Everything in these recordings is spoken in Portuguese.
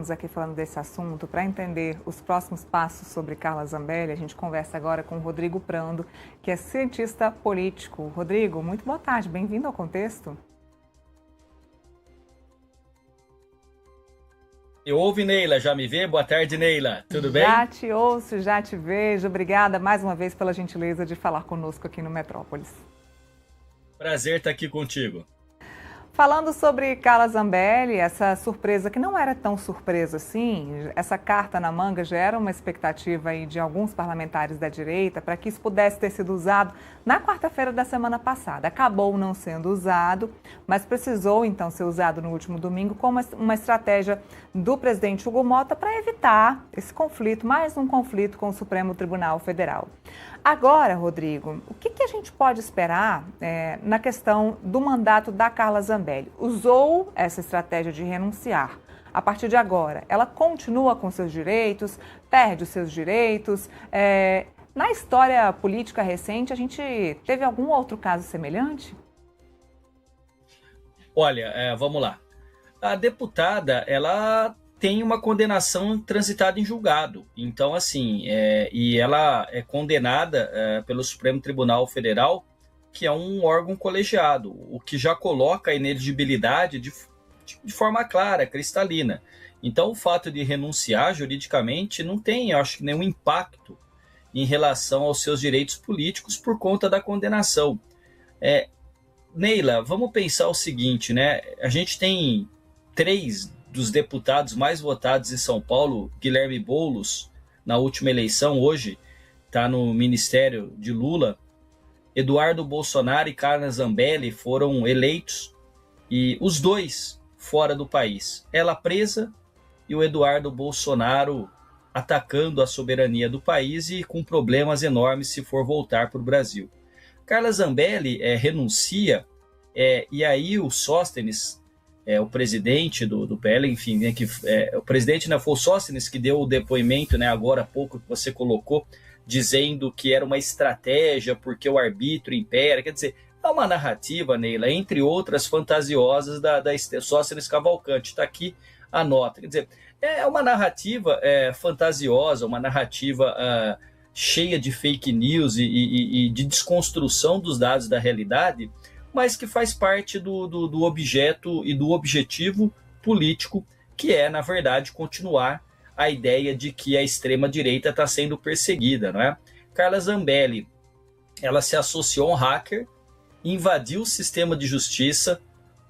Estamos aqui falando desse assunto para entender os próximos passos sobre Carla Zambelli. A gente conversa agora com o Rodrigo Prando, que é cientista político. Rodrigo, muito boa tarde, bem-vindo ao Contexto. Me ouve, Neila? Já me vê? Boa tarde, Neila. Tudo bem? Já te ouço, já te vejo. Obrigada mais uma vez pela gentileza de falar conosco aqui no Metrópolis. Prazer estar aqui contigo. Falando sobre Carla Zambelli, essa surpresa que não era tão surpresa assim, essa carta na manga já era uma expectativa aí de alguns parlamentares da direita para que isso pudesse ter sido usado na quarta-feira da semana passada. Acabou não sendo usado, mas precisou então ser usado no último domingo como uma estratégia do presidente Hugo Mota para evitar esse conflito, mais um conflito com o Supremo Tribunal Federal. Agora, Rodrigo, o que a gente pode esperar na questão do mandato da Carla Zambelli? Usou essa estratégia de renunciar. A partir de agora, ela continua com seus direitos, perde os seus direitos. Na história política recente, a gente teve algum outro caso semelhante? Olha, vamos lá. A deputada, ela tem uma condenação transitada em julgado. Então, assim, e ela é condenada pelo Supremo Tribunal Federal, que é um órgão colegiado, o que já coloca a inelegibilidade de forma clara, cristalina. Então, o fato de renunciar juridicamente não tem, eu acho, nenhum impacto em relação aos seus direitos políticos por conta da condenação. Neila, vamos pensar o seguinte, né? A gente tem 3 dos deputados mais votados em São Paulo, Guilherme Boulos, na última eleição, hoje está no ministério de Lula. Eduardo Bolsonaro e Carla Zambelli foram eleitos, e os dois fora do país. Ela presa e o Eduardo Bolsonaro atacando a soberania do país e com problemas enormes se for voltar para o Brasil. Carla Zambelli renuncia, e aí o Sóstenes, o presidente do PL, enfim, né, o presidente, né, foi o Sóstenes que deu o depoimento, né, agora há pouco que você colocou, dizendo que era uma estratégia porque o arbítrio impera. Quer dizer, é uma narrativa, Neila, entre outras fantasiosas da Sóstenes Cavalcante. Está aqui a nota. Quer dizer, é uma narrativa fantasiosa, uma narrativa cheia de fake news e de desconstrução dos dados da realidade, mas que faz parte do objeto e do objetivo político, que é, na verdade, continuar a ideia de que a extrema-direita está sendo perseguida, não é? Carla Zambelli, ela se associou a um hacker, invadiu o sistema de justiça,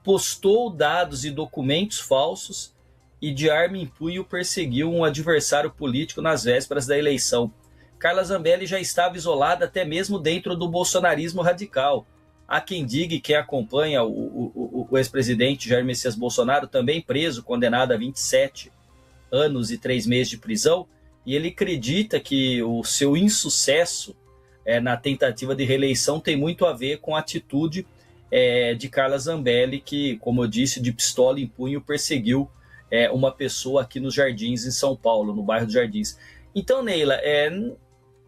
postou dados e documentos falsos e de arma em punho perseguiu um adversário político nas vésperas da eleição. Carla Zambelli já estava isolada até mesmo dentro do bolsonarismo radical. Há quem diga, e quem acompanha o ex-presidente Jair Messias Bolsonaro, também preso, condenado a 27 anos e 3 meses de prisão, e ele acredita que o seu insucesso na tentativa de reeleição tem muito a ver com a atitude de Carla Zambelli, que, como eu disse, de pistola em punho perseguiu uma pessoa aqui nos Jardins, em São Paulo, no bairro dos Jardins. Então, Neila,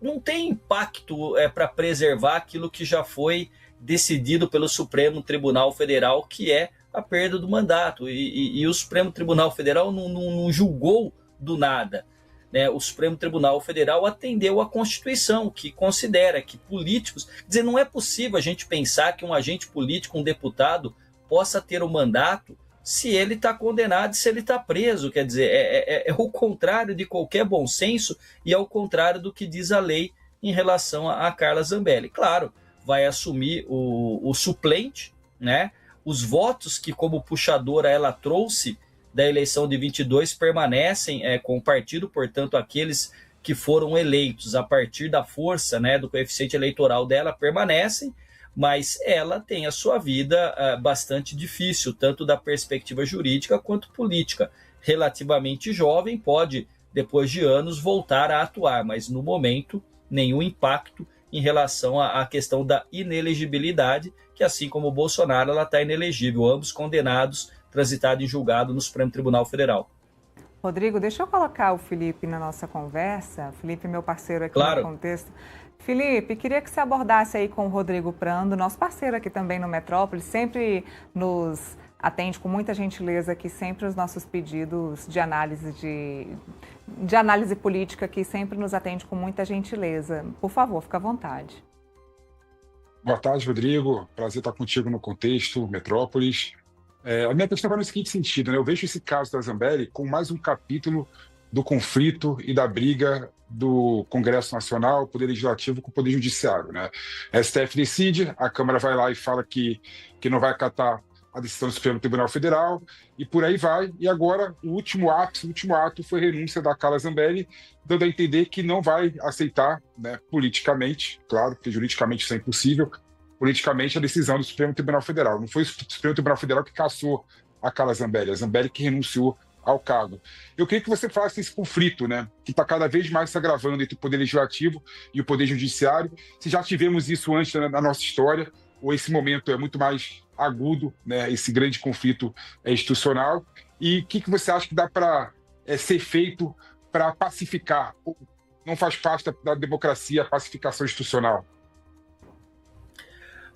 não tem impacto para preservar aquilo que já foi decidido pelo Supremo Tribunal Federal, que é a perda do mandato. E o Supremo Tribunal Federal não julgou do nada, né? O Supremo Tribunal Federal atendeu à Constituição, que considera que políticos... Quer dizer, não é possível a gente pensar que um agente político, um deputado, possa ter o mandato se ele está condenado e se ele está preso. Quer dizer, é o contrário de qualquer bom senso e é o contrário do que diz a lei em relação a Carla Zambelli. Claro, vai assumir o suplente, né? Os votos que, como puxadora, ela trouxe da eleição de 22 permanecem com o partido, portanto, aqueles que foram eleitos a partir da força, né, do coeficiente eleitoral dela permanecem, mas ela tem a sua vida bastante difícil, tanto da perspectiva jurídica quanto política. Relativamente jovem, pode, depois de anos, voltar a atuar, mas no momento, nenhum impacto em relação à questão da inelegibilidade, que assim como o Bolsonaro, ela está inelegível, ambos condenados, transitados em julgado no Supremo Tribunal Federal. Rodrigo, deixa eu colocar o Felipe na nossa conversa. Felipe, meu parceiro aqui Claro. no Contexto. Felipe, queria que você abordasse aí com o Rodrigo Prando, nosso parceiro aqui também no Metrópole, sempre nos atende com muita gentileza aqui sempre os nossos pedidos de análise política, que sempre nos atende com muita gentileza. Por favor, fica à vontade. Boa tarde, Rodrigo. Prazer estar contigo no Contexto Metrópolis. A minha questão vai no seguinte sentido, né? Eu vejo esse caso da Zambelli como mais um capítulo do conflito e da briga do Congresso Nacional, Poder Legislativo com o Poder Judiciário, né? A STF decide, a Câmara vai lá e fala que não vai acatar a decisão do Supremo Tribunal Federal, e por aí vai. E agora, o último ato foi a renúncia da Carla Zambelli, dando a entender que não vai aceitar, né, politicamente, claro, porque juridicamente isso é impossível, politicamente a decisão do Supremo Tribunal Federal. Não foi o Supremo Tribunal Federal que cassou a Carla Zambelli, a Zambelli que renunciou ao cargo. Eu queria que você falasse desse conflito, né, que está cada vez mais se agravando entre o Poder Legislativo e o Poder Judiciário. Se já tivemos isso antes na nossa história, ou esse momento é muito mais agudo, né, esse grande conflito institucional, e o que você acha que dá para ser feito para pacificar? Não faz parte da democracia a pacificação institucional?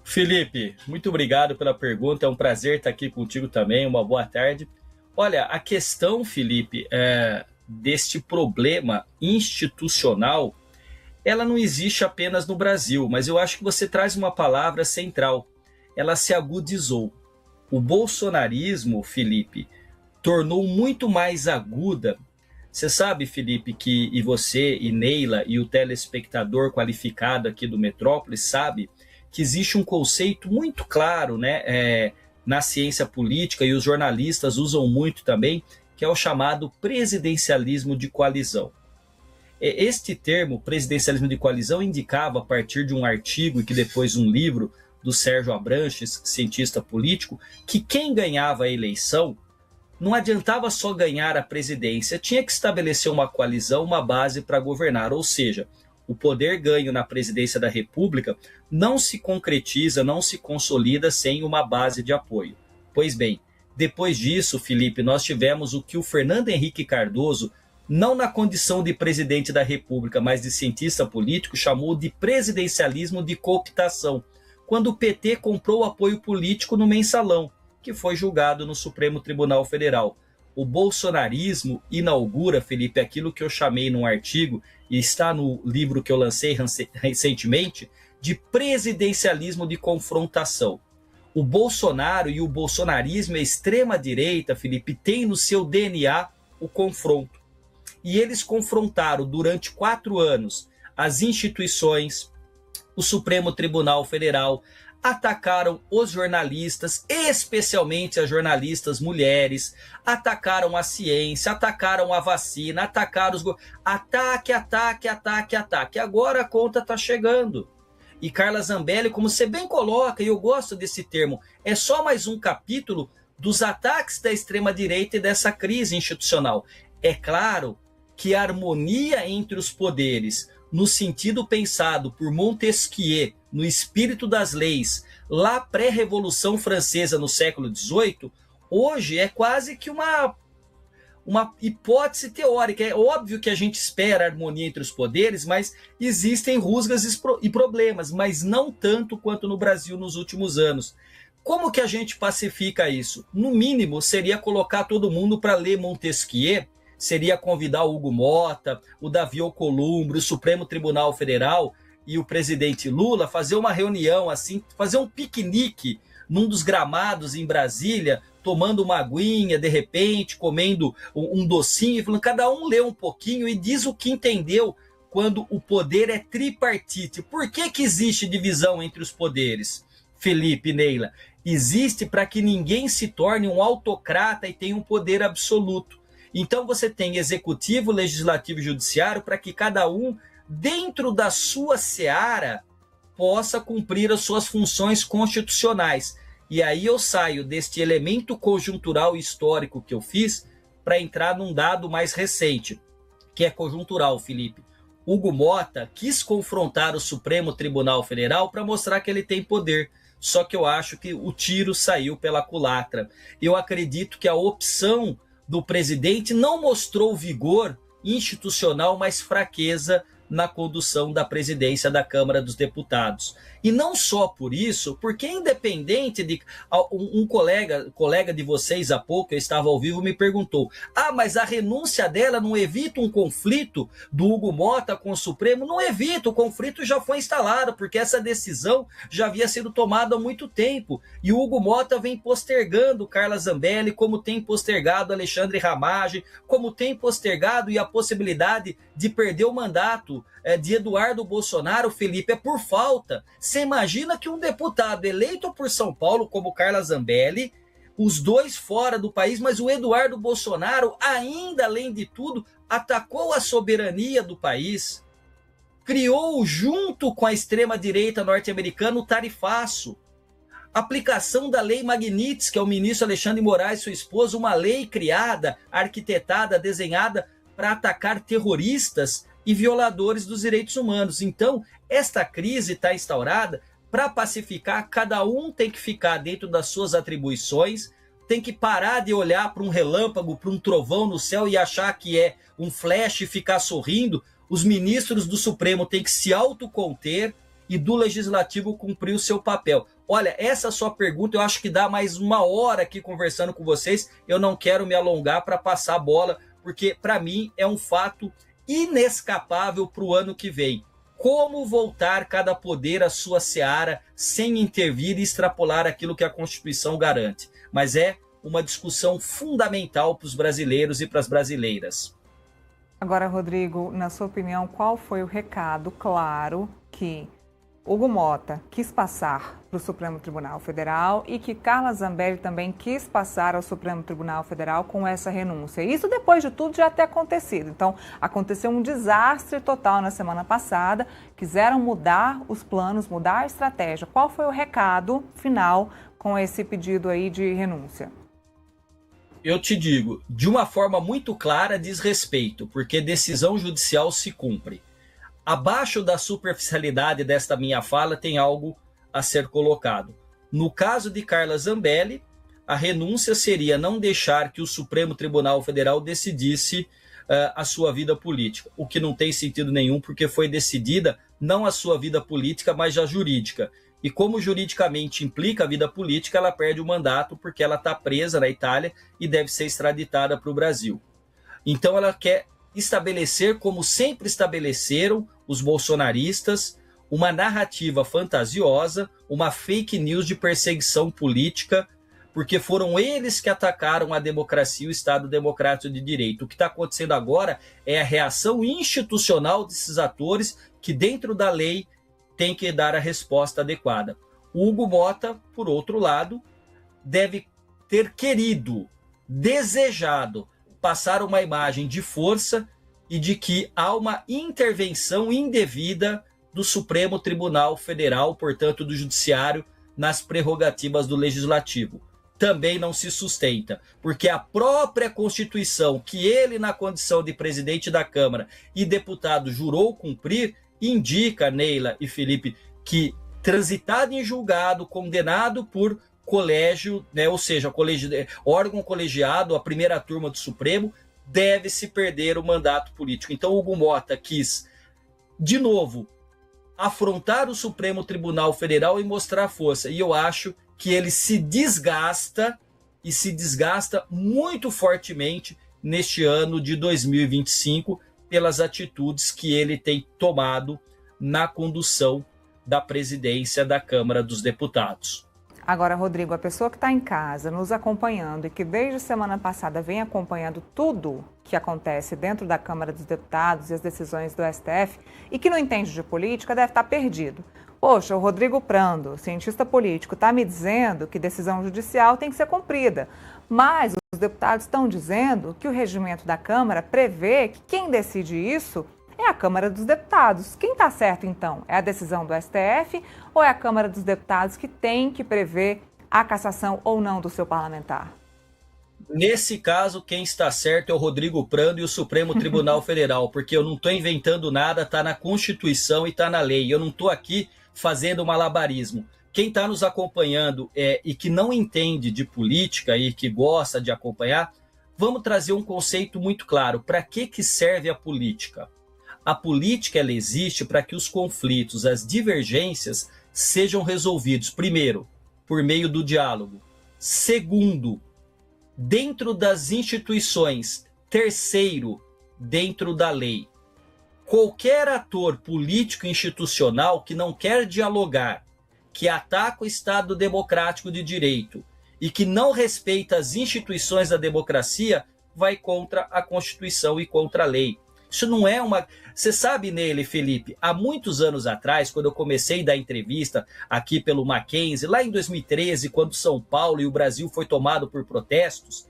Felipe, muito obrigado pela pergunta, é um prazer estar aqui contigo também, uma boa tarde. Olha, a questão, Felipe, deste problema institucional, ela não existe apenas no Brasil, mas eu acho que você traz uma palavra central. Ela se agudizou. O bolsonarismo, Felipe, tornou muito mais aguda. Você sabe, Felipe, e você, e Neila, e o telespectador qualificado aqui do Metrópolis sabe que existe um conceito muito claro, né, na ciência política, e os jornalistas usam muito também, que é o chamado presidencialismo de coalizão. Este termo, presidencialismo de coalizão, indicava, a partir de um artigo e que depois um livro do Sérgio Abranches, cientista político, que quem ganhava a eleição não adiantava só ganhar a presidência, tinha que estabelecer uma coalizão, uma base para governar, ou seja, o poder ganho na presidência da República não se concretiza, não se consolida sem uma base de apoio. Pois bem, depois disso, Felipe, nós tivemos o que o Fernando Henrique Cardoso, não na condição de presidente da República, mas de cientista político, chamou de presidencialismo de cooptação, quando o PT comprou o apoio político no mensalão, que foi julgado no Supremo Tribunal Federal. O bolsonarismo inaugura, Felipe, aquilo que eu chamei num artigo, e está no livro que eu lancei recentemente, de presidencialismo de confrontação. O Bolsonaro e o bolsonarismo, a extrema-direita, Felipe, tem no seu DNA o confronto. E eles confrontaram durante 4 anos as instituições, o Supremo Tribunal Federal, atacaram os jornalistas, especialmente as jornalistas mulheres, atacaram a ciência, atacaram a vacina, atacaram os... Ataque, ataque, ataque, ataque. Agora a conta está chegando. E Carla Zambelli, como você bem coloca, e eu gosto desse termo, é só mais um capítulo dos ataques da extrema-direita e dessa crise institucional. É claro que a harmonia entre os poderes, no sentido pensado por Montesquieu, no espírito das leis, lá pré-revolução francesa no século XVIII, hoje é quase que uma hipótese teórica. É óbvio que a gente espera a harmonia entre os poderes, mas existem rusgas e problemas, mas não tanto quanto no Brasil nos últimos anos. Como que a gente pacifica isso? No mínimo, seria colocar todo mundo para ler Montesquieu, seria convidar o Hugo Motta, o Davi Alcolumbre, o Supremo Tribunal Federal e o presidente Lula, fazer uma reunião assim, fazer um piquenique num dos gramados em Brasília, tomando uma aguinha, de repente, comendo um docinho, falando, cada um lê um pouquinho e diz o que entendeu quando o poder é tripartite. Por que existe divisão entre os poderes, Felipe e Neila? Existe para que ninguém se torne um autocrata e tenha um poder absoluto. Então você tem executivo, legislativo e judiciário para que cada um, dentro da sua seara, possa cumprir as suas funções constitucionais. E aí eu saio deste elemento conjuntural histórico que eu fiz para entrar num dado mais recente, que é conjuntural, Felipe. Hugo Motta quis confrontar o Supremo Tribunal Federal para mostrar que ele tem poder. Só que eu acho que o tiro saiu pela culatra. Eu acredito que a opção do presidente não mostrou vigor institucional, mas fraqueza na condução da presidência da Câmara dos Deputados. E não só por isso, porque independente de... Um colega de vocês há pouco, eu estava ao vivo, me perguntou: mas a renúncia dela não evita um conflito do Hugo Motta com o Supremo? Não evita, o conflito já foi instalado, porque essa decisão já havia sido tomada há muito tempo. E o Hugo Motta vem postergando Carla Zambelli, como tem postergado Alexandre Ramagem, como tem postergado e a possibilidade de perder o mandato de Eduardo Bolsonaro, Felipe, é por falta. Você imagina que um deputado eleito por São Paulo, como Carla Zambelli, os dois fora do país, mas o Eduardo Bolsonaro, ainda além de tudo, atacou a soberania do país, criou junto com a extrema-direita norte-americana o tarifaço, aplicação da lei Magnitsky, que é o ministro Alexandre de Moraes, sua esposa, uma lei criada, arquitetada, desenhada para atacar terroristas e violadores dos direitos humanos. Então, esta crise está instaurada para pacificar, cada um tem que ficar dentro das suas atribuições, tem que parar de olhar para um relâmpago, para um trovão no céu e achar que é um flash e ficar sorrindo. Os ministros do Supremo têm que se autoconter e do Legislativo cumprir o seu papel. Olha, essa sua pergunta eu acho que dá mais uma hora aqui conversando com vocês. Eu não quero me alongar para passar a bola, porque para mim é um fato inescapável para o ano que vem. Como voltar cada poder à sua seara sem intervir e extrapolar aquilo que a Constituição garante. Mas é uma discussão fundamental para os brasileiros e para as brasileiras. Agora, Rodrigo, na sua opinião, qual foi o recado claro que Hugo Motta quis passar para o Supremo Tribunal Federal e que Carla Zambelli também quis passar ao Supremo Tribunal Federal com essa renúncia? Isso depois de tudo já ter acontecido. Então, aconteceu um desastre total na semana passada, quiseram mudar os planos, mudar a estratégia. Qual foi o recado final com esse pedido aí de renúncia? Eu te digo, de uma forma muito clara, diz respeito, porque decisão judicial se cumpre. Abaixo da superficialidade desta minha fala tem algo a ser colocado. No caso de Carla Zambelli, a renúncia seria não deixar que o Supremo Tribunal Federal decidisse a sua vida política, o que não tem sentido nenhum, porque foi decidida não a sua vida política, mas a jurídica. E como juridicamente implica a vida política, ela perde o mandato porque ela está presa na Itália e deve ser extraditada para o Brasil. Então ela quer estabelecer, como sempre estabeleceram os bolsonaristas, uma narrativa fantasiosa, uma fake news de perseguição política, porque foram eles que atacaram a democracia e o Estado Democrático de Direito. O que está acontecendo agora é a reação institucional desses atores que, dentro da lei, tem que dar a resposta adequada. O Hugo Motta, por outro lado, deve ter querido, desejado, passar uma imagem de força e de que há uma intervenção indevida do Supremo Tribunal Federal, portanto do Judiciário, nas prerrogativas do Legislativo. Também não se sustenta, porque a própria Constituição, que ele, na condição de presidente da Câmara e deputado, jurou cumprir, indica, Neila e Felipe, que transitado em julgado, condenado por colégio, né, ou seja, órgão colegiado, a primeira turma do Supremo, deve-se perder o mandato político. Então, Hugo Motta quis, de novo, afrontar o Supremo Tribunal Federal e mostrar força. E eu acho que ele se desgasta, e se desgasta muito fortemente neste ano de 2025, pelas atitudes que ele tem tomado na condução da presidência da Câmara dos Deputados. Agora, Rodrigo, a pessoa que está em casa nos acompanhando e que desde semana passada vem acompanhando tudo que acontece dentro da Câmara dos Deputados e as decisões do STF e que não entende de política deve estar perdido. Poxa, o Rodrigo Prando, cientista político, está me dizendo que decisão judicial tem que ser cumprida, mas os deputados estão dizendo que o regimento da Câmara prevê que quem decide isso é a Câmara dos Deputados. Quem está certo, então? É a decisão do STF ou é a Câmara dos Deputados que tem que prever a cassação ou não do seu parlamentar? Nesse caso, quem está certo é o Rodrigo Prando e o Supremo Tribunal Federal, porque eu não estou inventando nada, está na Constituição e está na lei. Eu não estou aqui fazendo malabarismo. Quem está nos acompanhando e que não entende de política e que gosta de acompanhar, vamos trazer um conceito muito claro. Para que serve a política? A política ela existe para que os conflitos, as divergências sejam resolvidos, primeiro, por meio do diálogo. Segundo, dentro das instituições. Terceiro, dentro da lei. Qualquer ator político institucional que não quer dialogar, que ataca o Estado democrático de direito e que não respeita as instituições da democracia, vai contra a Constituição e contra a lei. Isso não é uma... Você sabe, Neila e Felipe, há muitos anos atrás, quando eu comecei a dar entrevista aqui pelo Mackenzie, lá em 2013, quando São Paulo e o Brasil foi tomado por protestos,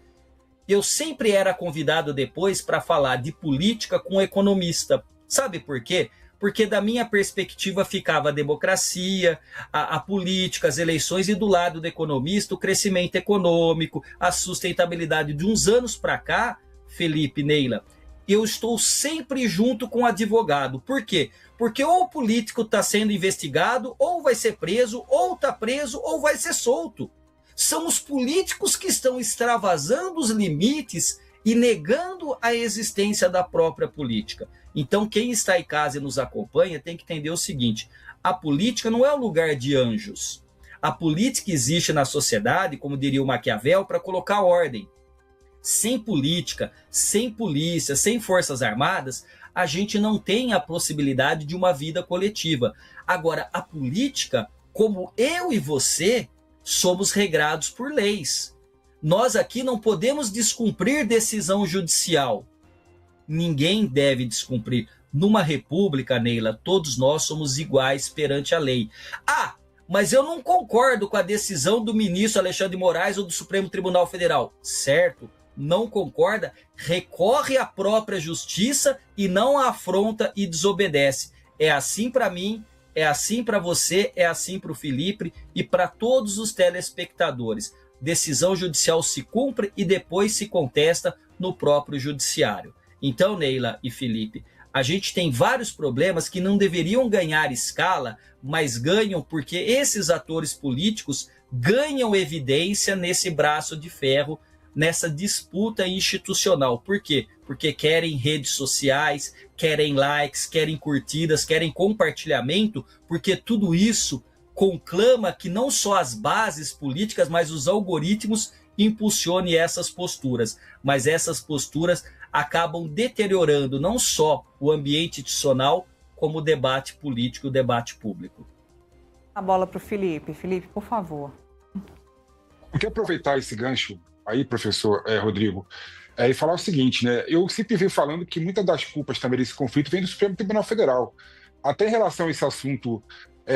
eu sempre era convidado depois para falar de política com um economista. Sabe por quê? Porque da minha perspectiva ficava a democracia, a política, as eleições, e do lado do economista o crescimento econômico, a sustentabilidade. De uns anos para cá, Felipe, Neila, eu estou sempre junto com o advogado. Por quê? Porque ou o político está sendo investigado, ou vai ser preso, ou está preso, ou vai ser solto. São os políticos que estão extravasando os limites e negando a existência da própria política. Então, quem está em casa e nos acompanha tem que entender o seguinte: a política não é um lugar de anjos. A política existe na sociedade, como diria o Maquiavel, para colocar ordem. Sem política, sem polícia, sem forças armadas, a gente não tem a possibilidade de uma vida coletiva. Agora, a política, como eu e você, somos regrados por leis. Nós aqui não podemos descumprir decisão judicial. Ninguém deve descumprir. Numa república, Neila, todos nós somos iguais perante a lei. Ah, mas eu não concordo com a decisão do ministro Alexandre de Moraes ou do Supremo Tribunal Federal. Certo, não concorda, recorre à própria justiça e não a afronta e desobedece. É assim para mim, é assim para você, é assim para o Felipe e para todos os telespectadores. Decisão judicial se cumpre e depois se contesta no próprio judiciário. Então, Neila e Felipe, a gente tem vários problemas que não deveriam ganhar escala, mas ganham porque esses atores políticos ganham evidência nesse braço de ferro, nessa disputa institucional. Por quê? Porque querem redes sociais, querem likes, querem curtidas, querem compartilhamento, porque tudo isso conclama que não só as bases políticas, mas os algoritmos impulsionem essas posturas. Mas essas posturas acabam deteriorando não só o ambiente institucional, como o debate político e o debate público. A bola para o Felipe. Felipe, por favor. Eu quero aproveitar esse gancho aí, professor Rodrigo, e falar o seguinte, né? Eu sempre venho falando que muitas das culpas também desse conflito vem do Supremo Tribunal Federal. Até em relação a esse assunto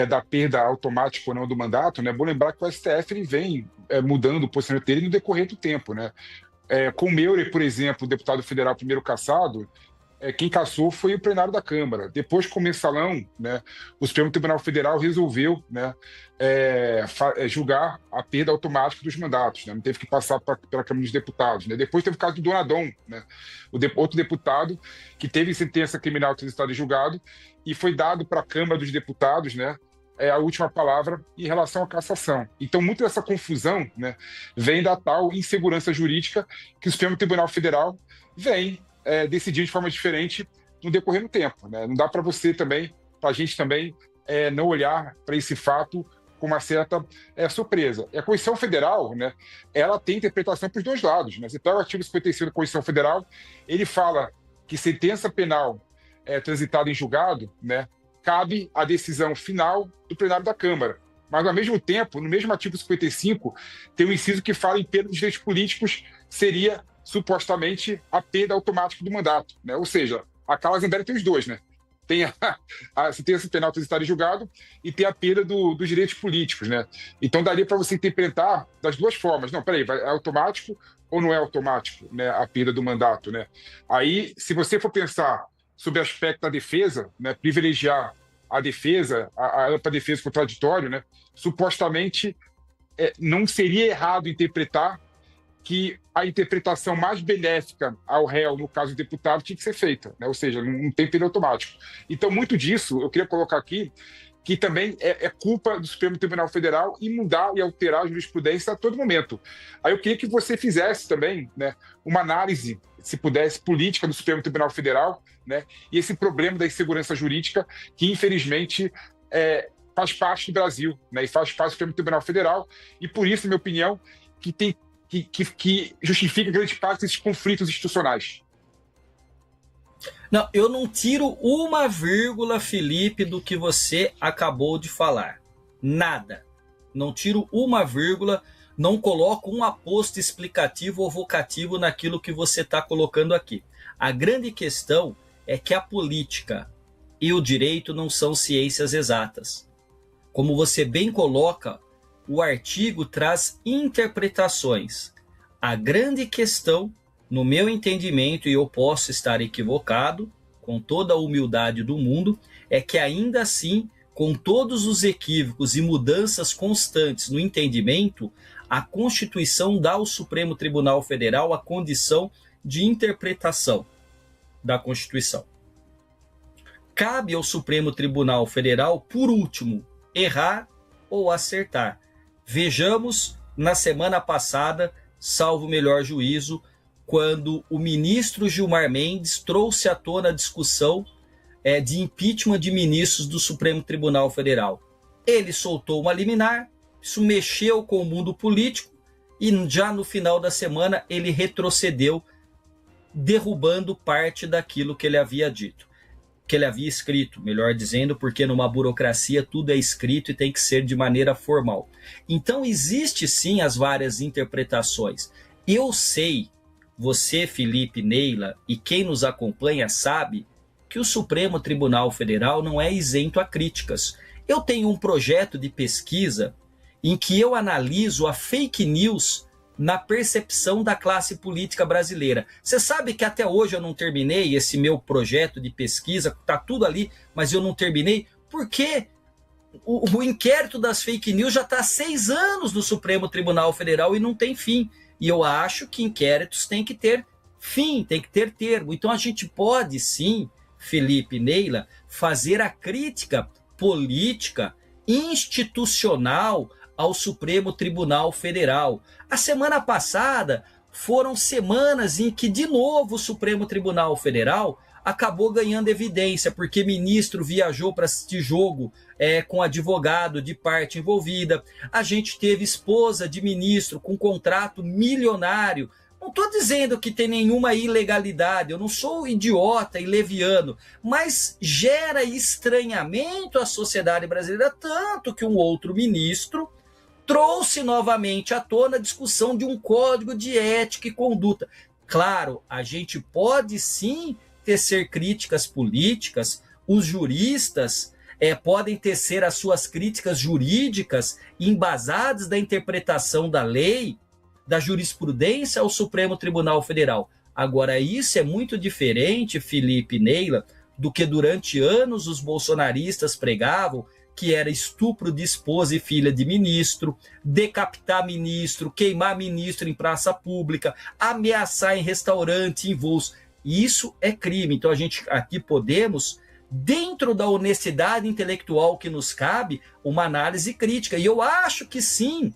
da perda automática ou não do mandato, né? É bom lembrar que o STF ele vem mudando o posicionamento dele no decorrer do tempo, né? Com o Meurer, por exemplo, o deputado federal primeiro cassado, quem cassou foi o plenário da Câmara. Depois, com o mensalão, né, o Supremo Tribunal Federal resolveu, né, julgar a perda automática dos mandatos, né? Não teve que passar pela Câmara dos Deputados, né? Depois teve o caso do Donadon, né? Outro deputado que teve sentença criminal transitada e julgado e foi dado para a Câmara dos Deputados, né, a última palavra em relação à cassação. Então, muito dessa confusão, né, vem da tal insegurança jurídica que o Supremo Tribunal Federal vem decidir de forma diferente no decorrer do tempo, né? Não dá para você também, para a gente também, não olhar para esse fato com uma certa surpresa. E a Constituição Federal, né, ela tem interpretação para os dois lados, né? Você pega o artigo 55 da Constituição Federal, ele fala que sentença penal transitada em julgado, né, cabe a decisão final do plenário da Câmara. Mas, ao mesmo tempo, no mesmo artigo 55, tem um inciso que fala em perda dos direitos políticos, seria supostamente a perda automática do mandato, né? Ou seja, a Carla Zambelli tem os dois, né? Tem a sentença penal transitada em julgado e tem a perda dos direitos políticos, né? Então daria para você interpretar das duas formas. Não, peraí, é automático ou não é automático, né, a perda do mandato, né? Aí, se você for pensar sobre o aspecto da defesa, né, privilegiar a defesa, a ampla defesa contraditória, né, supostamente não seria errado interpretar que a interpretação mais benéfica ao réu, no caso do deputado, tinha que ser feita, né? Ou seja, não tem perda automático. Então, muito disso, eu queria colocar aqui, que também é culpa do Supremo Tribunal Federal em mudar e alterar a jurisprudência a todo momento. Aí eu queria que você fizesse também, né, uma análise, se pudesse, política do Supremo Tribunal Federal, né, e esse problema da insegurança jurídica que, infelizmente, faz parte do Brasil, né? E faz parte do Supremo Tribunal Federal, e por isso, na minha opinião, que justifica grande parte desses conflitos institucionais. Não, eu não tiro uma vírgula, Felipe, do que você acabou de falar. Nada. Não tiro uma vírgula, não coloco um aposto explicativo ou vocativo naquilo que você está colocando aqui. A grande questão é que a política e o direito não são ciências exatas. Como você bem coloca, o artigo traz interpretações. A grande questão, no meu entendimento, e eu posso estar equivocado, com toda a humildade do mundo, é que ainda assim, com todos os equívocos e mudanças constantes no entendimento, a Constituição dá ao Supremo Tribunal Federal a condição de interpretação da Constituição. Cabe ao Supremo Tribunal Federal, por último, errar ou acertar. Vejamos na semana passada, salvo o melhor juízo, quando o ministro Gilmar Mendes trouxe à tona a discussão de impeachment de ministros do Supremo Tribunal Federal. Ele soltou uma liminar, isso mexeu com o mundo político e já no final da semana ele retrocedeu, derrubando parte daquilo que ele havia dito, que ele havia escrito, melhor dizendo, porque numa burocracia tudo é escrito e tem que ser de maneira formal. Então existe sim as várias interpretações. Eu sei, você, Felipe, Neila e quem nos acompanha sabe que o Supremo Tribunal Federal não é isento a críticas. Eu tenho um projeto de pesquisa em que eu analiso a fake news na percepção da classe política brasileira. Você sabe que até hoje eu não terminei esse meu projeto de pesquisa, está tudo ali, mas eu não terminei, porque o inquérito das fake news já está há 6 anos no Supremo Tribunal Federal e não tem fim. E eu acho que inquéritos têm que ter fim, tem que ter termo. Então a gente pode sim, Felipe e Neila, fazer a crítica política, institucional ao Supremo Tribunal Federal. A semana passada foram semanas em que, de novo, o Supremo Tribunal Federal acabou ganhando evidência, porque ministro viajou para assistir jogo com advogado de parte envolvida. A gente teve esposa de ministro com contrato milionário. Não estou dizendo que tem nenhuma ilegalidade, eu não sou idiota e leviano, mas gera estranhamento à sociedade brasileira, tanto que um outro ministro trouxe novamente à tona a discussão de um código de ética e conduta. Claro, a gente pode sim tecer críticas políticas, os juristas podem tecer as suas críticas jurídicas embasadas da interpretação da lei, da jurisprudência ao Supremo Tribunal Federal. Agora, isso é muito diferente, Felipe e Neila, do que durante anos os bolsonaristas pregavam, que era estupro de esposa e filha de ministro, decapitar ministro, queimar ministro em praça pública, ameaçar em restaurante, em voos. Isso é crime. Então a gente aqui podemos, dentro da honestidade intelectual que nos cabe, uma análise crítica. E eu acho que sim,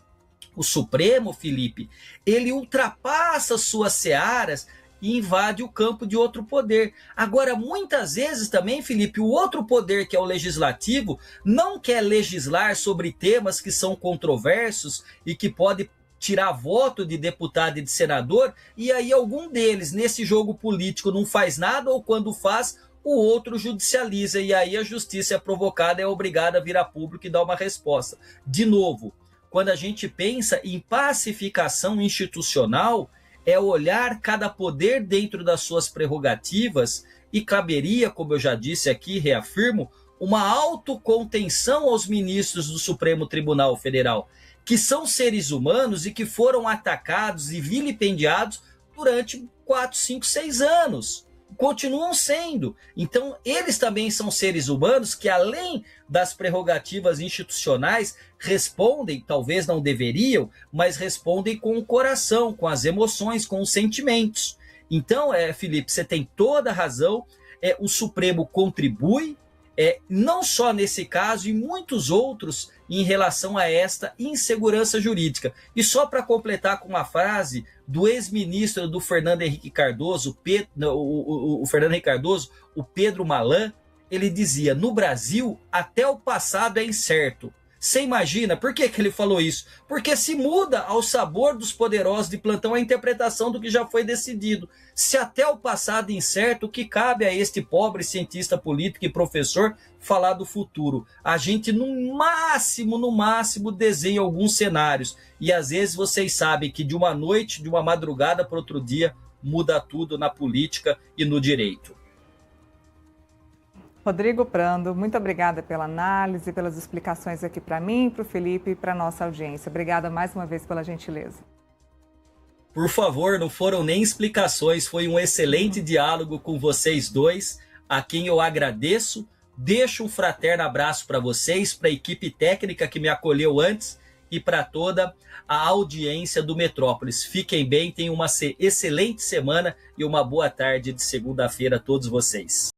o Supremo, Felipe, ele ultrapassa suas searas e invade o campo de outro poder. Agora, muitas vezes também, Felipe, o outro poder, que é o legislativo, não quer legislar sobre temas que são controversos e que pode tirar voto de deputado e de senador, e aí algum deles, nesse jogo político, não faz nada, ou quando faz, o outro judicializa, e aí a justiça é provocada, é obrigada a vir a público e dar uma resposta. De novo, quando a gente pensa em pacificação institucional, é olhar cada poder dentro das suas prerrogativas e caberia, como eu já disse aqui, reafirmo, uma autocontenção aos ministros do Supremo Tribunal Federal, que são seres humanos e que foram atacados e vilipendiados durante 4, 5, 6 anos. Continuam sendo. Então, eles também são seres humanos que, além das prerrogativas institucionais, respondem, talvez não deveriam, mas respondem com o coração, com as emoções, com os sentimentos. Então, Felipe, você tem toda a razão, o Supremo contribui, não só nesse caso, e muitos outros em relação a esta insegurança jurídica. E só para completar com uma frase do ex-ministro do Fernando Henrique Cardoso, o Fernando Henrique Cardoso, o Pedro Malan, ele dizia: no Brasil, até o passado é incerto. Você imagina? Por que ele falou isso? Porque se muda ao sabor dos poderosos de plantão a interpretação do que já foi decidido. Se até o passado é incerto, o que cabe a este pobre cientista político e professor falar do futuro? A gente, no máximo, desenha alguns cenários. E às vezes vocês sabem que de uma noite, de uma madrugada para outro dia, muda tudo na política e no direito. Rodrigo Prando, muito obrigada pela análise, pelas explicações aqui para mim, para o Felipe e para a nossa audiência. Obrigada mais uma vez pela gentileza. Por favor, não foram nem explicações, foi um excelente diálogo com vocês dois, a quem eu agradeço. Deixo um fraterno abraço para vocês, para a equipe técnica que me acolheu antes e para toda a audiência do Metrópolis. Fiquem bem, tenham uma excelente semana e uma boa tarde de segunda-feira a todos vocês.